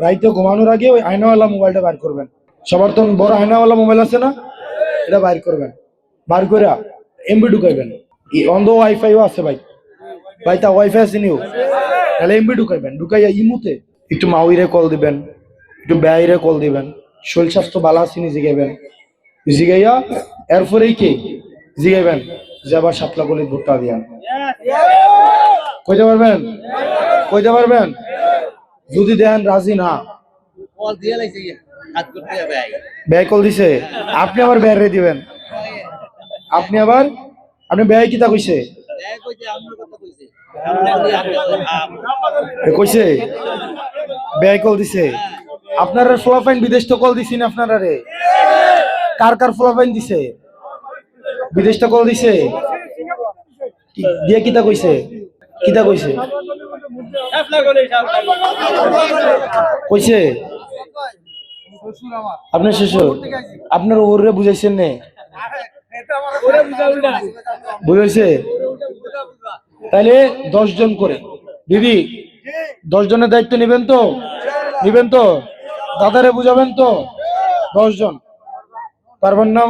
রাইতে ঘুমানোর আগে ওই আয়নাওয়ালা মোবাইলটা বাইর করবেন। সবার তো বড় আয়নাওয়ালা মোবাইল আছে না, এটা বাইর করবেন। বার করে এমবি ঢুকাইবেন। অন্ধ ওয়াইফাইও আছে ভাই, ভাই তা ওয়াইফাই আছে নিও, তাহলে এমবি ঢুকাইবেন। ঢুকাইয়া ইমুতে একটু মাউইরে কল দিবেন, একটু ব্যয়রে কল দিবেন, শরীর স্বাস্থ্য ভালো আসেনি জিগাইবেন। জিগাইয়া এরপরেই কে জিগাইবেন যে আবার সাতলা গলি ভুট্টা দিয়ান। কইতে পারবেন? কইতে পারবেন? যদি দেন রাজি না, ব্যয় কল দিছে, আপনি আবার ব্যয় রে দিবেন। আপনি ব্যয় কিতা কইছে? কইছে ব্যয় কল দিছে। আপনারা ফ্লোফাইন বিদেশ তো কল দিছি না আপনারা রে? কার কার ফ্লোফাইন দিছে? বিদেশটা কল দিছে দিয়ে কিতা কইছে? কিতা কইছে? কইছে আপনার শ্বশুর আপনার ওরে বুঝাইছেন নে? বুঝাইছে? তাইলে 10 জন করে দিদি, 10 জনের দায়িত্ব নিবেন তো? নিবেন তো? দাদারে বুঝাবেন তো? 10 জন পারবেন না?